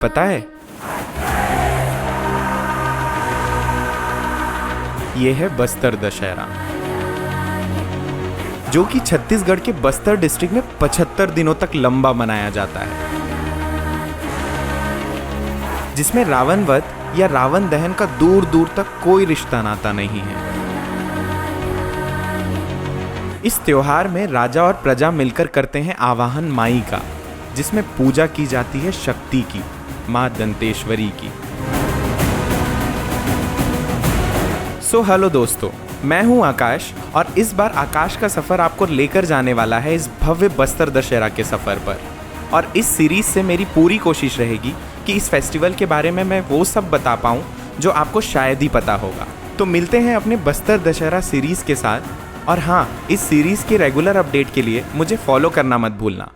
पता है, ये है बस्तर दशहरा, जो कि छत्तीसगढ़ के बस्तर डिस्ट्रिक्ट में 75 दिनों तक लंबा मनाया जाता है, जिसमें रावण वध या रावण दहन का दूर दूर तक कोई रिश्ता नाता नहीं है। इस त्योहार में राजा और प्रजा मिलकर करते हैं आवाहन माई का, जिसमें पूजा की जाती है शक्ति की, माँ दंतेश्वरी की। हेलो दोस्तों, मैं हूं आकाश और इस बार आकाश का सफ़र आपको लेकर जाने वाला है इस भव्य बस्तर दशहरा के सफ़र पर। और इस सीरीज़ से मेरी पूरी कोशिश रहेगी कि इस फेस्टिवल के बारे में मैं वो सब बता पाऊँ जो आपको शायद ही पता होगा। तो मिलते हैं अपने बस्तर दशहरा सीरीज़ के साथ। और हाँ, इस सीरीज़ के रेगुलर अपडेट के लिए मुझे फॉलो करना मत भूलना।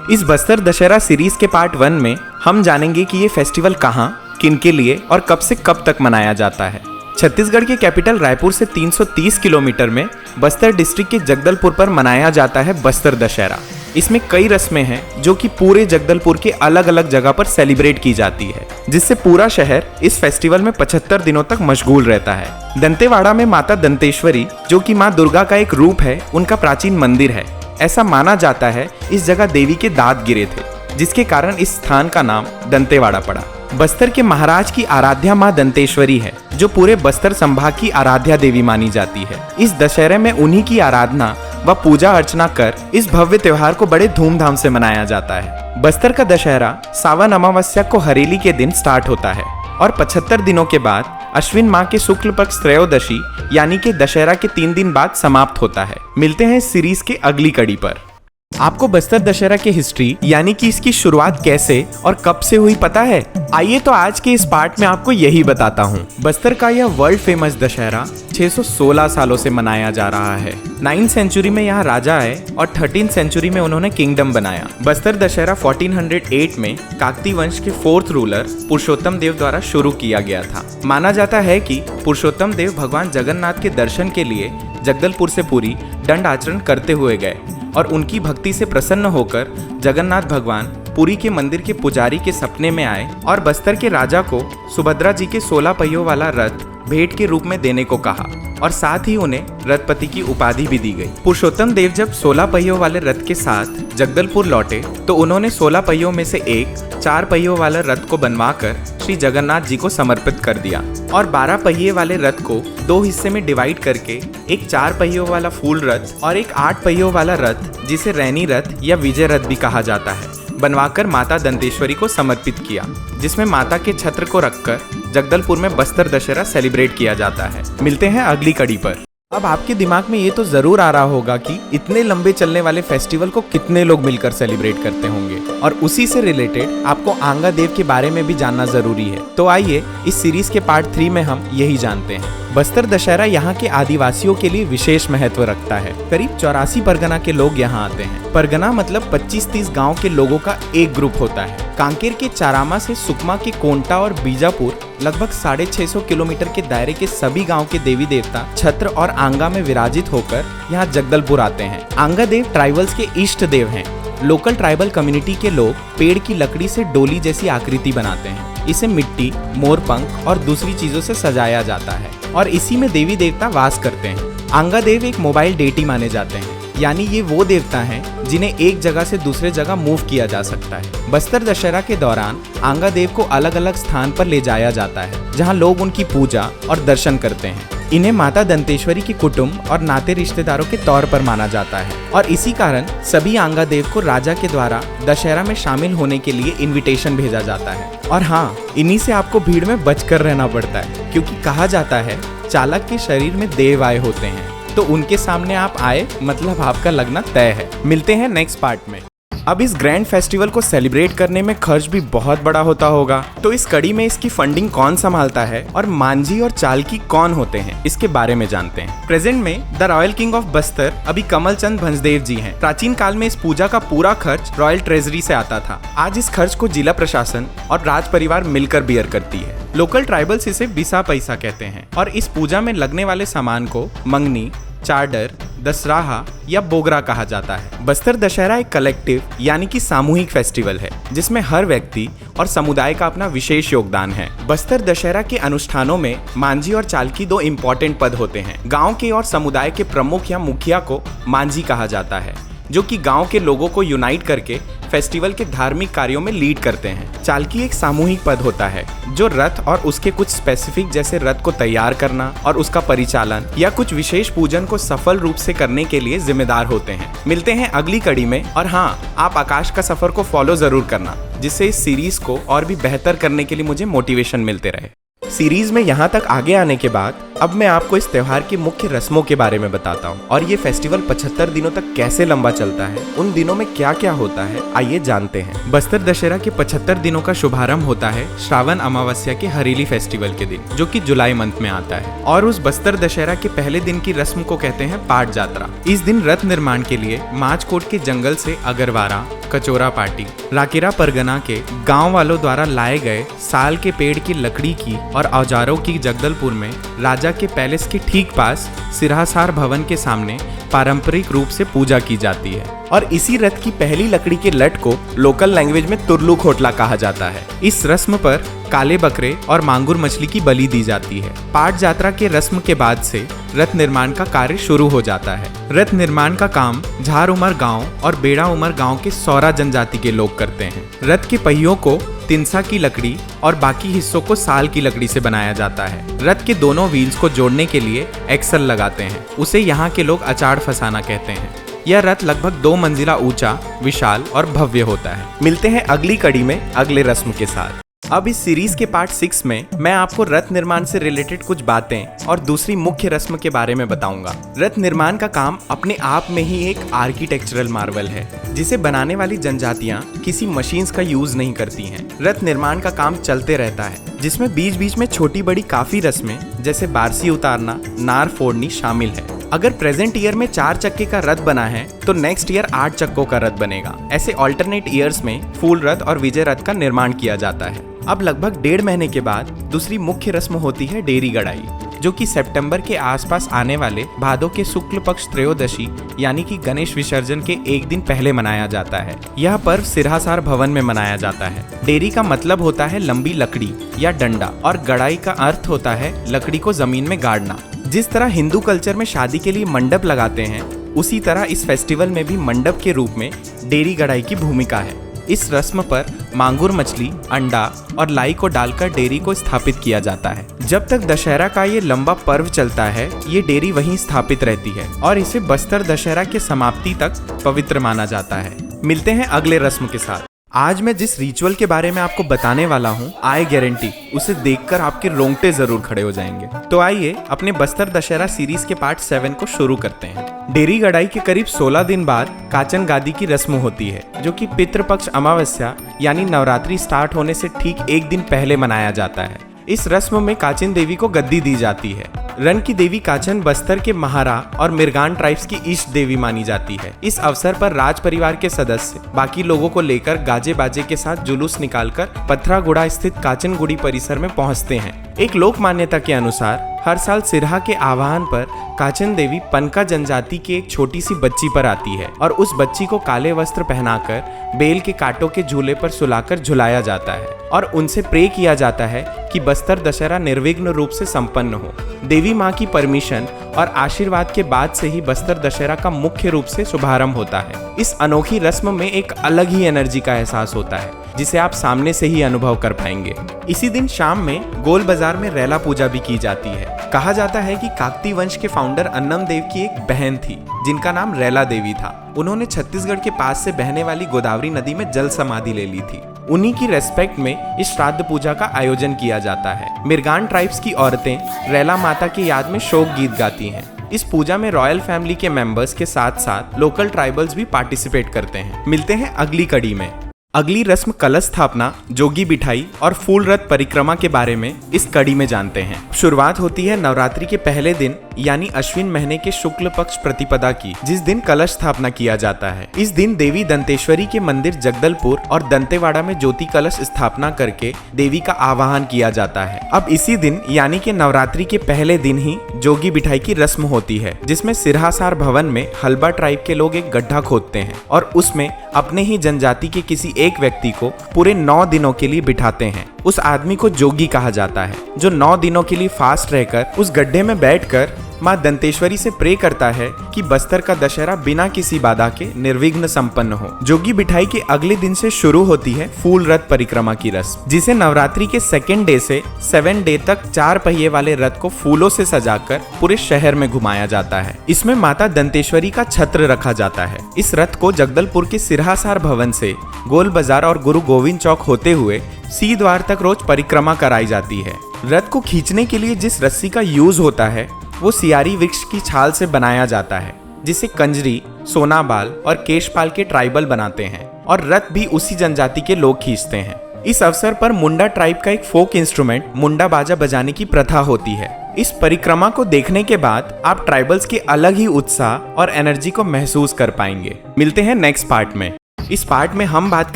इस बस्तर दशहरा सीरीज़ के पार्ट 1 में हम जानेंगे कि ये फेस्टिवल कहाँ, किनके लिए और कब से कब तक मनाया जाता है। छत्तीसगढ़ के कैपिटल रायपुर से 330 किलोमीटर में बस्तर डिस्ट्रिक्ट के जगदलपुर पर मनाया जाता है बस्तर दशहरा। इसमें कई रस्में हैं जो कि पूरे जगदलपुर के अलग अलग जगह पर सेलिब्रेट की जाती है, जिससे पूरा शहर इस फेस्टिवल में 75 दिनों तक मशगूल रहता है। दंतेवाड़ा में माता दंतेश्वरी, जो कि माँ दुर्गा का एक रूप है, उनका प्राचीन मंदिर है। ऐसा माना जाता है इस जगह देवी के दांत गिरे थे, जिसके कारण इस स्थान का नाम दंतेवाड़ा पड़ा। बस्तर के महाराज की आराध्या माँ दंतेश्वरी है, जो पूरे बस्तर संभाग की आराध्या देवी मानी जाती है। इस दशहरे में उन्हीं की आराधना व पूजा अर्चना कर इस भव्य त्योहार को बड़े धूमधाम से मनाया जाता है। बस्तर का दशहरा सावन अमावस्या को हरेली के दिन स्टार्ट होता है और 75 दिनों के बाद अश्विन माह के शुक्ल पक्ष त्रयोदशी यानी कि दशहरा के 3 दिन बाद समाप्त होता है। मिलते हैं इस सीरीज के अगली कड़ी पर। आपको बस्तर दशहरा की हिस्ट्री यानी कि इसकी शुरुआत कैसे और कब से हुई पता है? आइए तो आज के इस पार्ट में आपको यही बताता हूँ। बस्तर का यह वर्ल्ड फेमस दशहरा 616 सालों से मनाया जा रहा है। 9th सेंचुरी में यहाँ राजा आए और 13th सेंचुरी में उन्होंने किंगडम बनाया। बस्तर दशहरा 1408 में काकती वंश के 4th रूलर पुरुषोत्तम देव द्वारा शुरू किया गया था। माना जाता है कि पुरुषोत्तम देव भगवान जगन्नाथ के दर्शन के लिए जगदलपुर से पुरी दंड आचरण करते हुए गए और उनकी भक्ति से प्रसन्न होकर जगन्नाथ भगवान पुरी के मंदिर के पुजारी के सपने में आए और बस्तर के राजा को सुभद्रा जी के 16 पहियों वाला रथ भेंट के रूप में देने को कहा और साथ ही उन्हें रथपति की उपाधि भी दी गई। पुरुषोत्तम देव जब 16 पहियों वाले रथ के साथ जगदलपुर लौटे तो उन्होंने 16 पहियों में से एक 4 पहियों वाला रथ को बनवाकर श्री जगन्नाथ जी को समर्पित कर दिया और 12 पहिए वाले रथ को 2 हिस्से में डिवाइड करके एक 4 पहियों वाला फूल रथ और एक 8 पहियों वाला रथ, जिसे रैनी रथ या विजय रथ भी कहा जाता है, बनवाकर माता दंतेश्वरी को समर्पित किया, जिसमें माता के छत्र को रखकर जगदलपुर में बस्तर दशहरा सेलिब्रेट किया जाता है। मिलते हैं अगली कड़ी पर। अब आपके दिमाग में ये तो जरूर आ रहा होगा कि इतने लंबे चलने वाले फेस्टिवल को कितने लोग मिलकर सेलिब्रेट करते होंगे, और उसी से रिलेटेड आपको आंगा देव के बारे में भी जानना जरूरी है। तो आइए इस सीरीज के पार्ट 3 में हम यही जानते हैं। बस्तर दशहरा यहाँ के आदिवासियों के लिए विशेष महत्व रखता है। करीब 84 परगना के लोग यहाँ आते हैं। परगना मतलब 25-30 गाँव के लोगों का एक ग्रुप होता है। कांकेर के चारामा से सुकमा के कोंटा और बीजापुर लगभग 650 किलोमीटर के दायरे के सभी गांव के देवी देवता छत्र और आंगा में विराजित होकर यहाँ जगदलपुर आते हैं। आंगा देव ट्राइबल्स के इष्ट देव हैं। लोकल ट्राइबल कम्युनिटी के लोग पेड़ की लकड़ी से डोली जैसी आकृति बनाते हैं। इसे मिट्टी, मोर पंख और दूसरी चीजों से सजाया जाता है और इसी में देवी देवता वास करते हैं। आंगा देव एक मोबाइल डेटी माने जाते हैं, यानी ये वो देवता हैं जिन्हें एक जगह से दूसरे जगह मूव किया जा सकता है। बस्तर दशहरा के दौरान आंगा देव को अलग अलग स्थान पर ले जाया जाता है, जहां लोग उनकी पूजा और दर्शन करते हैं। इन्हें माता दंतेश्वरी की कुटुंब और नाते रिश्तेदारों के तौर पर माना जाता है और इसी कारण सभी आंगा देव को राजा के द्वारा दशहरा में शामिल होने के लिए इन्विटेशन भेजा जाता है। और हाँ, इन्हीं से आपको भीड़ में बचकर रहना पड़ता है, क्योंकि कहा जाता है चालक के शरीर में देव आए होते हैं, तो उनके सामने आप आए मतलब आपका लगना तय है। मिलते हैं नेक्स्ट पार्ट में। अब इस ग्रैंड फेस्टिवल को सेलिब्रेट करने में खर्च भी बहुत बड़ा होता होगा, तो इस कड़ी में इसकी फंडिंग कौन संभालता है और मांझी और चालकी कौन होते हैं, इसके बारे में जानते हैं। प्रेजेंट में the royal king of Bastar अभी कमल चंद भंजदेव जी हैं। प्राचीन काल में इस पूजा का पूरा खर्च रॉयल ट्रेजरी से आता था। आज इस खर्च को जिला प्रशासन और राज परिवार मिलकर बियर करती है। लोकल ट्राइबल्स इसे बिसा पैसा कहते हैं और इस पूजा में लगने वाले सामान को मंगनी, चाडर, दशहरा या बोगरा कहा जाता है। बस्तर दशहरा एक कलेक्टिव यानी कि सामूहिक फेस्टिवल है जिसमें हर व्यक्ति और समुदाय का अपना विशेष योगदान है। बस्तर दशहरा के अनुष्ठानों में मांझी और चालकी दो इम्पोर्टेंट पद होते हैं। गांव के और समुदाय के प्रमुख या मुखिया को मांझी कहा जाता है, जो कि गांव के लोगों को यूनाइट करके फेस्टिवल के धार्मिक कार्यों में लीड करते हैं। चालकी एक सामूहिक पद होता है जो रथ और उसके कुछ स्पेसिफिक जैसे रथ को तैयार करना और उसका परिचालन या कुछ विशेष पूजन को सफल रूप से करने के लिए जिम्मेदार होते हैं। मिलते हैं अगली कड़ी में, और हाँ, आप आकाश का सफर को फॉलो जरूर करना, जिससे इस सीरीज को और भी बेहतर करने के लिए मुझे मोटिवेशन मिलते रहे। सीरीज में यहाँ तक आगे आने के बाद अब मैं आपको इस त्योहार की मुख्य रस्मों के बारे में बताता हूँ और ये फेस्टिवल 75 दिनों तक कैसे लंबा चलता है, उन दिनों में क्या क्या होता है, आइए जानते हैं। बस्तर दशहरा के 75 दिनों का शुभारंभ होता है श्रावण अमावस्या के हरेली फेस्टिवल के दिन, जो कि जुलाई मंथ में आता है, और उस बस्तर दशहरा के पहले दिन की रस्म को कहते हैं पाट जात्रा। इस दिन रथ निर्माण के लिए माचकोट के जंगल से अगरवारा, कचोरा पाटी, राकेरा परगना के गांव वालों द्वारा लाए गए साल के पेड़ की लकड़ी की और औजारों की जगदलपुर में राजा के पैलेस के ठीक पास सिरहासार भवन के सामने पारंपरिक रूप से पूजा की जाती है। और इसी रथ की पहली लकड़ी के लट को लोकल लैंग्वेज में तुरलू खोटला कहा जाता है। इस रस्म पर काले बकरे और मांगुर मछली की बलि दी जाती है। पाट यात्रा के रस्म के बाद से रथ निर्माण का कार्य शुरू हो जाता है। रथ निर्माण का काम झार उमर गांव और बेड़ा उमर गांव के सौरा जनजाति के लोग करते हैं। रथ के पहियों को तिनसा की लकड़ी और बाकी हिस्सों को साल की लकड़ी से बनाया जाता है। रथ के दोनों व्हील्स को जोड़ने के लिए एक्सल लगाते हैं, उसे यहाँ के लोग अचाड़ फसाना कहते हैं। यह रथ लगभग 2 मंजिला ऊंचा, विशाल और भव्य होता है। मिलते हैं अगली कड़ी में अगले रस्म के साथ। अब इस सीरीज के पार्ट 6 में मैं आपको रथ निर्माण से रिलेटेड कुछ बातें और दूसरी मुख्य रस्म के बारे में बताऊंगा। रथ निर्माण का काम अपने आप में ही एक आर्किटेक्चरल मार्वल है, जिसे बनाने वाली जनजातियां किसी मशीन्स का यूज नहीं करती हैं। रथ निर्माण का काम चलते रहता है, जिसमें बीच बीच में छोटी बड़ी काफी रस्में जैसे बारसी उतारना, नार फोड़नी शामिल है। अगर प्रेजेंट ईयर में 4 चक्के का रथ बना है तो नेक्स्ट ईयर 8 चक्कों का रथ बनेगा। ऐसे ऑल्टरनेट ईयर्स में फूल रथ और विजय रथ का निर्माण किया जाता है। अब लगभग 1.5 महीने के बाद दूसरी मुख्य रस्म होती है डेरी गड़ाई, जो कि सितंबर के आसपास आने वाले भादों के शुक्ल पक्ष त्रयोदशी यानी कि गणेश विसर्जन के एक दिन पहले मनाया जाता है। यह पर्व सिरहासार भवन में मनाया जाता है। डेरी का मतलब होता है लंबी लकड़ी या डंडा, और गड़ाई का अर्थ होता है लकड़ी को जमीन में गाड़ना। जिस तरह हिंदू कल्चर में शादी के लिए मंडप लगाते हैं, उसी तरह इस फेस्टिवल में भी मंडप के रूप में डेरी गड़ाई की भूमिका है। इस रस्म पर मांगुर मछली, अंडा और लाई को डालकर डेरी को स्थापित किया जाता है। जब तक दशहरा का ये लंबा पर्व चलता है, ये डेरी वहीं स्थापित रहती है और इसे बस्तर दशहरा के समाप्ति तक पवित्र माना जाता है। मिलते हैं अगले रस्म के साथ। आज मैं जिस रिचुअल के बारे में आपको बताने वाला हूँ, आई गारंटी उसे देखकर आपके रोंगटे जरूर खड़े हो जाएंगे। तो आइए अपने बस्तर दशहरा सीरीज के पार्ट 7 को शुरू करते हैं। डेरी गड़ाई के करीब 16 दिन बाद काचन गादी की रस्म होती है, जो कि पितृपक्ष अमावस्या यानी नवरात्रि स्टार्ट होने से ठीक 1 दिन पहले मनाया जाता है। इस रस्म में काचिन देवी को गद्दी दी जाती है। रन की देवी काचन बस्तर के महारा और मिर्गान ट्राइब्स की इष्ट देवी मानी जाती है। इस अवसर पर राज परिवार के सदस्य बाकी लोगों को लेकर गाजे बाजे के साथ जुलूस निकालकर पथरागुड़ा स्थित काचन गुड़ी परिसर में पहुंचते हैं। एक लोक मान्यता के अनुसार हर साल सिरहा के आह्वान पर काचन देवी पनका जनजाति की एक छोटी सी बच्ची पर आती है और उस बच्ची को काले वस्त्र पहनाकर बेल के कांटों के झूले पर सुलाकर झुलाया जाता है और उनसे प्रे किया जाता है कि बस्तर दशहरा निर्विघ्न रूप से संपन्न हो। देवी माँ की परमिशन और आशीर्वाद के बाद से ही बस्तर दशहरा का मुख्य रूप से शुभारंभ होता है। इस अनोखी रस्म में एक अलग ही एनर्जी का एहसास होता है, जिसे आप सामने से ही अनुभव कर पाएंगे। इसी दिन शाम में गोल बाजार में रैला पूजा भी की जाती है। कहा जाता है कि काकती वंश के फाउंडर अन्नम देव की एक बहन थी, जिनका नाम रैला देवी था। उन्होंने छत्तीसगढ़ के पास से बहने वाली गोदावरी नदी में जल समाधि ले ली थी। उन्हीं की रेस्पेक्ट में इस श्राद्ध पूजा का आयोजन किया जाता है। मिर्गान ट्राइब्स की औरतें रैला माता की याद में शोक गीत गाती हैं। इस पूजा में रॉयल फैमिली के मेंबर्स के साथ साथ लोकल ट्राइबल्स भी पार्टिसिपेट करते हैं। मिलते हैं अगली कड़ी में। अगली रस्म कलश स्थापना, जोगी बिठाई और फूल रथ परिक्रमा के बारे में इस कड़ी में जानते हैं। शुरुआत होती है नवरात्रि के पहले दिन यानी अश्विन महीने के शुक्ल पक्ष प्रतिपदा की, जिस दिन कलश स्थापना किया जाता है। इस दिन देवी दंतेश्वरी के मंदिर जगदलपुर और दंतेवाड़ा में ज्योति कलश स्थापना करके देवी का आवाहन किया जाता है। अब इसी दिन यानी कि नवरात्रि के पहले दिन ही जोगी बिठाई की रस्म होती है, जिसमें सिरहासार भवन में हलबा ट्राइब के लोग एक गड्ढा खोदते हैं और उसमें अपने ही जनजाति के किसी एक व्यक्ति को पूरे 9 दिनों के लिए बिठाते हैं। उस आदमी को जोगी कहा जाता है, जो 9 दिनों के लिए फास्ट रहकर उस गड्ढे में बैठकर माँ दंतेश्वरी से प्रे करता है कि बस्तर का दशहरा बिना किसी बाधा के निर्विघ्न संपन्न हो। जोगी बिठाई के अगले दिन से शुरू होती है फूल रथ परिक्रमा की रस्म, जिसे नवरात्रि के 2nd डे से 7 डे तक 4 पहिए वाले रथ को फूलों से सजाकर पूरे शहर में घुमाया जाता है। इसमें माता दंतेश्वरी का छत्र रखा जाता है। इस रथ को जगदलपुर के सिरहासार भवन से गोल बाजार और गुरु गोविंद चौक होते हुए सी द्वार तक रोज परिक्रमा कराई जाती है। रथ को खींचने के लिए जिस रस्सी का यूज होता है वो सियारी वृक्ष की छाल से बनाया जाता है, जिसे कंजरी, सोनाबाल और केशपाल के ट्राइबल बनाते हैं और रथ भी उसी जनजाति के लोग खींचते हैं। इस अवसर पर मुंडा ट्राइब का एक फोक इंस्ट्रूमेंट मुंडा बाजा बजाने की प्रथा होती है। इस परिक्रमा को देखने के बाद आप ट्राइबल्स के अलग ही उत्साह और एनर्जी को महसूस कर पाएंगे। मिलते हैं नेक्स्ट पार्ट में। इस पार्ट में हम बात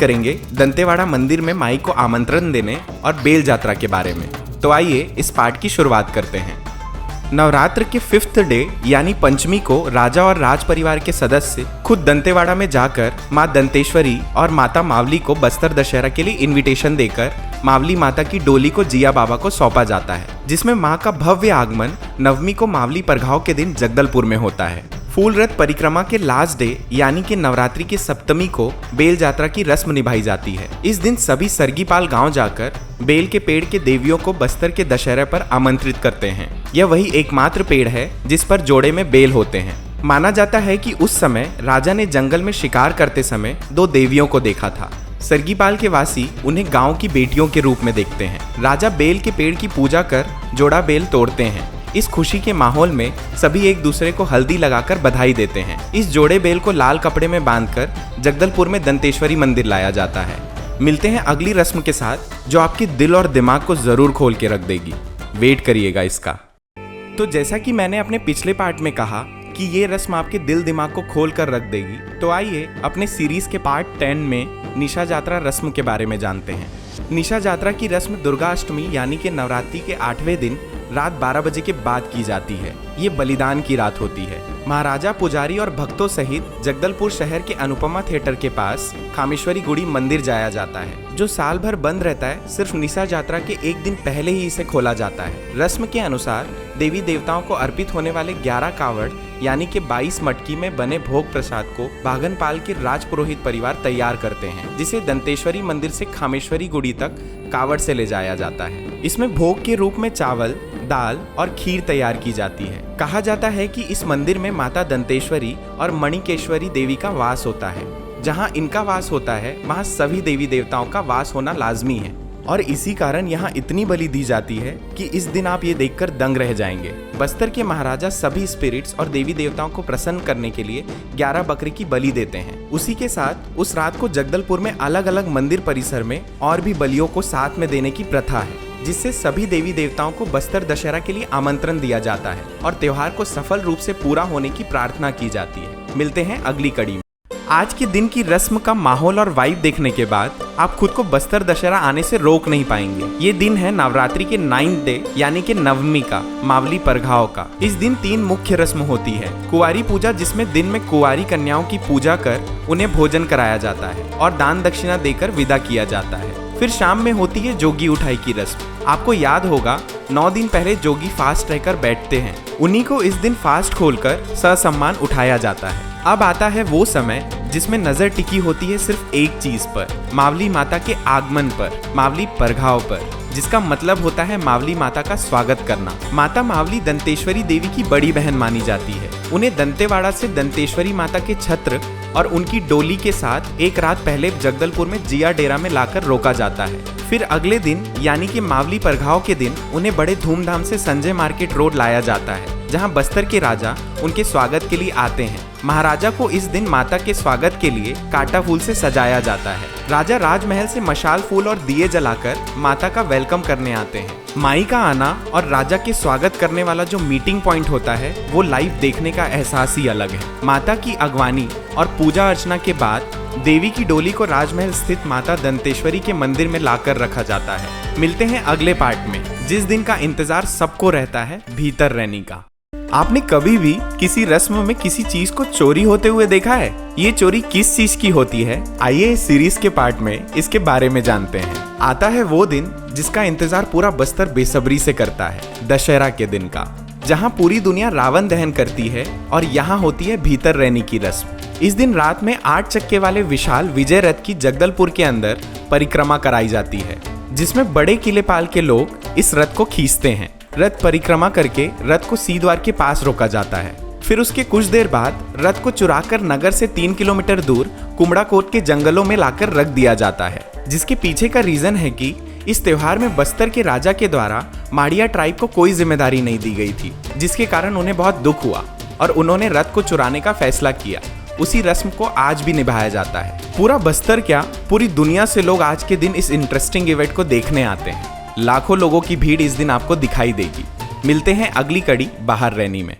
करेंगे दंतेवाड़ा मंदिर में माई को आमंत्रण देने और बेल यात्रा के बारे में। तो आइए इस पार्ट की शुरुआत करते हैं। नवरात्र के 5th डे यानी पंचमी को राजा और राज परिवार के सदस्य खुद दंतेवाड़ा में जाकर माँ दंतेश्वरी और माता मावली को बस्तर दशहरा के लिए इनविटेशन देकर मावली माता की डोली को जिया बाबा को सौंपा जाता है, जिसमें माँ का भव्य आगमन नवमी को मावली परघाव के दिन जगदलपुर में होता है। फूल रथ परिक्रमा के लास्ट डे यानी कि नवरात्रि की सप्तमी को बेल यात्रा की रस्म निभाई जाती है। इस दिन सभी सरगीपाल गांव जाकर बेल के पेड़ के देवियों को बस्तर के दशहरे पर आमंत्रित करते हैं। यह वही एकमात्र पेड़ है जिस पर जोड़े में बेल होते हैं। माना जाता है कि उस समय राजा ने जंगल में शिकार करते समय 2 देवियों को देखा था। सरगीपाल के वासी उन्हें गांव की बेटियों के रूप में देखते हैं। राजा बेल के पेड़ की पूजा कर जोड़ा बेल तोड़ते हैं। इस खुशी के माहौल में सभी एक दूसरे को हल्दी लगाकर बधाई देते हैं। इस जोड़े बेल को लाल कपड़े में बांधकर जगदलपुर में दंतेश्वरी मंदिर लाया जाता है। मिलते हैं अगली रस्म के साथ, जो आपके दिल और दिमाग को जरूर खोल के रख देगी। वेट करिएगा इसका। तो जैसा कि मैंने अपने पिछले पार्ट में कहा कि ये रस्म आपके दिल दिमाग को खोल कर रख देगी, तो आइए अपने सीरीज के पार्ट 10 में निशा जात्रा रस्म के बारे में जानते हैं। निशा जात्रा की रस्म दुर्गा अष्टमी यानी कि नवरात्रि के 8वें दिन रात 12 बजे के बाद की जाती है। ये बलिदान की रात होती है। महाराजा, पुजारी और भक्तों सहित जगदलपुर शहर के अनुपमा थिएटर के पास खामेश्वरी गुड़ी मंदिर जाया जाता है, जो साल भर बंद रहता है। सिर्फ निशा जात्रा के एक दिन पहले ही इसे खोला जाता है। रस्म के अनुसार देवी देवताओं को अर्पित होने वाले 11 कावड़ यानी कि 22 मटकी में बने भोग प्रसाद को भागनपाल के राजपुरोहित परिवार तैयार करते हैं, जिसे दंतेश्वरी मंदिर से खामेश्वरी गुड़ी तक कावड़ से ले जाया जाता है। इसमें भोग के रूप में चावल, दाल और खीर तैयार की जाती है। कहा जाता है कि इस मंदिर में माता दंतेश्वरी और मणिकेश्वरी देवी का वास होता है। जहां इनका वास होता है वहां सभी देवी देवताओं का वास होना लाजमी है, और इसी कारण यहाँ इतनी बलि दी जाती है कि इस दिन आप ये देखकर दंग रह जाएंगे। बस्तर के महाराजा सभी स्पिरिट्स और देवी देवताओं को प्रसन्न करने के लिए 11 बकरे की बलि देते हैं। उसी के साथ उस रात को जगदलपुर में अलग अलग मंदिर परिसर में और भी बलियों को साथ में देने की प्रथा है, जिससे सभी देवी देवताओं को बस्तर दशहरा के लिए आमंत्रण दिया जाता है और त्योहार को सफल रूप से पूरा होने की प्रार्थना की जाती है। मिलते हैं अगली कड़ी में। आज के दिन की रस्म का माहौल और वाइब देखने के बाद आप खुद को बस्तर दशहरा आने से रोक नहीं पाएंगे। ये दिन है नवरात्रि के 9th डे यानी कि नवमी का, मावली परघाव का। इस दिन 3 मुख्य रस्म होती है। कुंवारी पूजा, जिसमें दिन में कुंवारी कन्याओं की पूजा कर उन्हें भोजन कराया जाता है और दान दक्षिणा देकर विदा किया जाता है। फिर शाम में होती है जोगी उठाई की रस्म। आपको याद होगा 9 दिन पहले जोगी फास्ट रहकर बैठते हैं। उन्हीं को इस दिन फास्ट खोलकर ससम्मान उठाया जाता है। अब आता है वो समय जिसमें नजर टिकी होती है सिर्फ एक चीज पर, मावली माता के आगमन पर, मावली परघाव पर, जिसका मतलब होता है मावली माता का स्वागत करना। माता मावली दंतेश्वरी देवी की बड़ी बहन मानी जाती है। उन्हें दंतेवाड़ा से दंतेश्वरी माता के छत्र और उनकी डोली के साथ एक रात पहले जगदलपुर में जिया डेरा में लाकर रोका जाता है। फिर अगले दिन यानी कि मावली परघाव के दिन उन्हें बड़े धूमधाम से संजय मार्केट रोड लाया जाता है, जहां बस्तर के राजा उनके स्वागत के लिए आते हैं। महाराजा को इस दिन माता के स्वागत के लिए कांटा फूल से सजाया जाता है। राजा राजमहल से मशाल फूल और दिए जलाकर माता का वेलकम करने आते हैं। माई का आना और राजा के स्वागत करने वाला जो मीटिंग पॉइंट होता है वो लाइव देखने का एहसास ही अलग है। माता की अगवानी और पूजा अर्चना के बाद देवी की डोली को राजमहल स्थित माता दंतेश्वरी के मंदिर में लाकर रखा जाता है। मिलते हैं अगले पार्ट में, जिस दिन का इंतजार सबको रहता है, भीतर रहने का। आपने कभी भी किसी रस्म में किसी चीज को चोरी होते हुए देखा है? ये चोरी किस चीज की होती है, आइए इस सीरीज के पार्ट में इसके बारे में जानते हैं। आता है वो दिन जिसका इंतजार पूरा बस्तर बेसब्री से करता है, दशहरा के दिन का, जहाँ पूरी दुनिया रावण दहन करती है और यहाँ होती है भीतर रहने की रस्म। इस दिन रात में 8 चक्के वाले विशाल विजय रथ की जगदलपुर के अंदर परिक्रमा कराई जाती है, जिसमें बड़े किलेपाल के लोग इस रथ को खींचते हैं। रथ परिक्रमा करके रथ को सीद्वार के पास रोका जाता है। फिर उसके कुछ देर बाद रथ को चुराकर नगर से 3 किलोमीटर दूर कुमड़ाकोट के जंगलों में लाकर रख दिया जाता है, जिसके पीछे का रीजन है कि इस त्योहार में बस्तर के राजा के द्वारा माड़िया ट्राइब को कोई जिम्मेदारी नहीं दी गई थी, जिसके कारण उन्हें बहुत दुख हुआ और उन्होंने रथ को चुराने का फैसला किया। उसी रस्म को आज भी निभाया जाता है। पूरा बस्तर क्या, पूरी दुनिया से लोग आज के दिन इस इंटरेस्टिंग इवेंट को देखने आते हैं। लाखों लोगों की भीड़ इस दिन आपको दिखाई देगी। मिलते हैं अगली कड़ी बाहर रहनी में।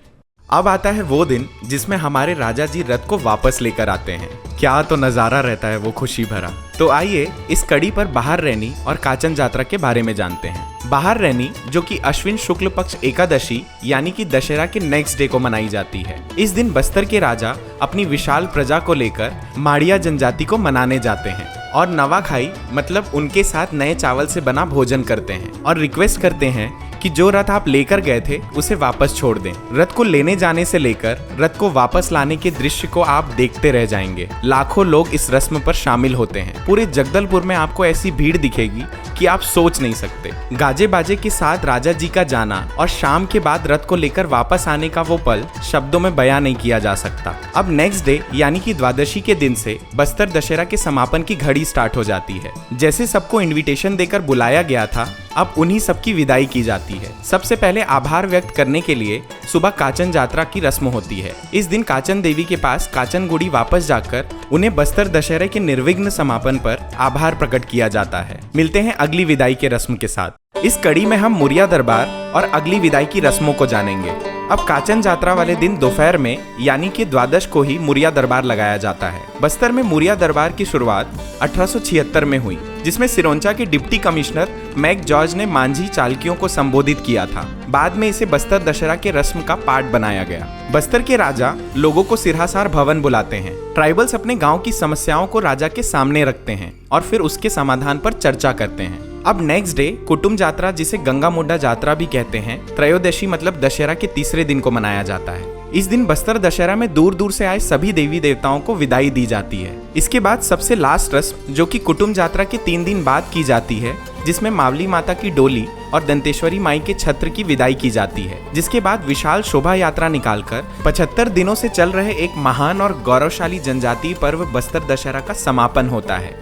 अब आता है वो दिन जिसमें हमारे राजा जी रथ को वापस लेकर आते हैं। क्या तो नजारा रहता है वो खुशी भरा। तो आइए इस कड़ी पर बाहर रहनी और काचन यात्रा के बारे में जानते हैं। बाहर रहनी, जो कि अश्विन शुक्ल पक्ष एकादशी यानी कि दशहरा के नेक्स्ट डे को मनाई जाती है। इस दिन बस्तर के राजा अपनी विशाल प्रजा को लेकर माड़िया जनजाति को मनाने जाते हैं और नवाखाई मतलब उनके साथ नए चावल से बना भोजन करते हैं और रिक्वेस्ट करते हैं कि जो रथ आप लेकर गए थे उसे वापस छोड़ दें। रथ को लेने जाने से लेकर रथ को वापस लाने के दृश्य को आप देखते रह जाएंगे। लाखों लोग इस रस्म पर शामिल होते हैं। पूरे जगदलपुर में आपको ऐसी भीड़ दिखेगी कि आप सोच नहीं सकते। गाजे बाजे के साथ राजा जी का जाना और शाम के बाद रथ को लेकर वापस आने का वो पल शब्दों में बयां नहीं किया जा सकता। अब नेक्स्ट डे यानी कि द्वादशी के दिन से बस्तर दशहरा के समापन की घड़ी स्टार्ट हो जाती है। जैसे सबको इन्विटेशन देकर बुलाया गया था, अब उन्हीं सबकी विदाई की जाती है। सबसे पहले आभार व्यक्त करने के लिए सुबह काचन यात्रा की रस्म होती है। इस दिन काचन देवी के पास काचन गुड़ी वापस जाकर उन्हें बस्तर दशहरे के निर्विघ्न समापन पर आभार प्रकट किया जाता है। मिलते हैं अगली विदाई के रस्म के साथ। इस कड़ी में हम मुरिया दरबार और अगली विदाई की रस्मों को जानेंगे। अब काचन यात्रा वाले दिन दोपहर में यानी कि द्वादश को ही मुरिया दरबार लगाया जाता है। बस्तर में मुरिया दरबार की शुरुआत 1876 में हुई, जिसमें सिरोंचा के डिप्टी कमिश्नर मैक जॉर्ज ने मांझी चालकियों को संबोधित किया था। बाद में इसे बस्तर दशहरा के रस्म का पार्ट बनाया गया। बस्तर के राजा लोगों को सिरहासार भवन बुलाते हैं। ट्राइबल्स अपने गांव की समस्याओं को राजा के सामने रखते हैं और फिर उसके समाधान पर चर्चा करते हैं। अब नेक्स्ट डे कुटुंब यात्रा, जिसे गंगा मुंडा यात्रा भी कहते हैं, त्रयोदशी मतलब दशहरा के तीसरे दिन को मनाया जाता है। इस दिन बस्तर दशहरा में दूर दूर से आए सभी देवी देवताओं को विदाई दी जाती है। इसके बाद सबसे लास्ट रस्म, जो कि कुटुंब यात्रा के 3 दिन बाद की जाती है, जिसमें मावली माता की डोली और दंतेश्वरी माई के छत्र की विदाई की जाती है। जिसके बाद विशाल शोभा यात्रा निकालकर 75 दिनों से चल रहे एक महान और गौरवशाली जनजातीय पर्व बस्तर दशहरा का समापन होता है।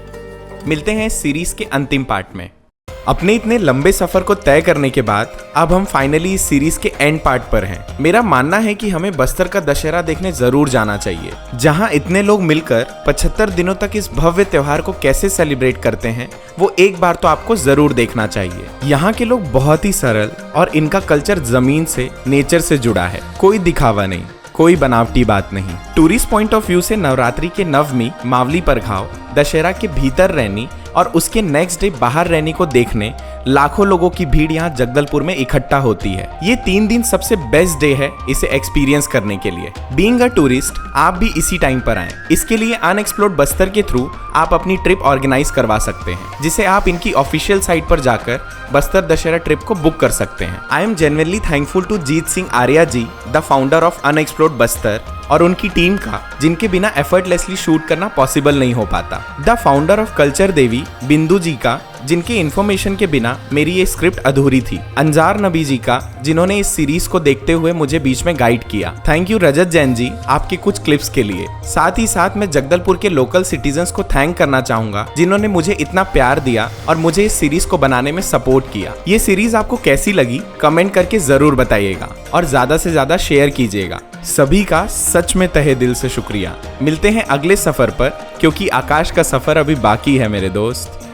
मिलते हैं इस सीरीज के अंतिम पार्ट में। अपने इतने लंबे सफर को तय करने के बाद अब हम फाइनली इस सीरीज के एंड पार्ट पर हैं। मेरा मानना है कि हमें बस्तर का दशहरा देखने जरूर जाना चाहिए, जहां इतने लोग मिलकर 75 दिनों तक इस भव्य त्योहार को कैसे सेलिब्रेट करते हैं, वो एक बार तो आपको जरूर देखना चाहिए। यहाँ के लोग बहुत ही सरल और इनका कल्चर जमीन से, नेचर से जुड़ा है। कोई दिखावा नहीं, कोई बनावटी बात नहीं। टूरिस्ट पॉइंट ऑफ व्यू से नवरात्रि के नवमी, मावली परघाव, दशहरा के भीतर रहनी और उसके नेक्स्ट डे बाहर रहने को देखने लाखों लोगों की भीड़ यहाँ जगदलपुर में इकट्ठा होती है। ये 3 दिन सबसे बेस्ट डे है इसे एक्सपीरियंस करने के लिए। बीइंग अ टूरिस्ट, आप भी इसी टाइम पर आएं। इसके लिए अनएक्सप्लोर्ड बस्तर के थ्रू आप अपनी ट्रिप ऑर्गेनाइज करवा सकते हैं, जिसे आप इनकी ऑफिशियल साइट पर जाकर बस्तर दशहरा ट्रिप को बुक कर सकते हैं। I am genuinely thankful to Jeet Singh Arya ji, the founder of unexplored Bastar, और उनकी टीम का, जिनके बिना एफर्टलेसली शूट करना पॉसिबल नहीं हो पाता। द फाउंडर ऑफ कल्चर देवी बिंदु जी का, जिनके इन्फॉर्मेशन के बिना मेरी ये स्क्रिप्ट अधूरी थी। अंजार नबी जी का, जिन्होंने इस सीरीज को देखते हुए मुझे बीच में गाइड किया। थैंक यू रजत जैन जी आपके कुछ क्लिप्स के लिए। साथ ही साथ मैं जगदलपुर के लोकल सिटीजन्स को थैंक करना चाहूंगा, जिन्होंने मुझे इतना प्यार दिया और मुझे इस सीरीज को बनाने में सपोर्ट किया। ये सीरीज आपको कैसी लगी कमेंट करके जरूर बताइएगा और ज्यादा से ज्यादा शेयर कीजिएगा। सभी का सच में तहे दिल से शुक्रिया। मिलते हैं अगले सफर पर, क्योंकि आकाश का सफर अभी बाकी है मेरे दोस्त।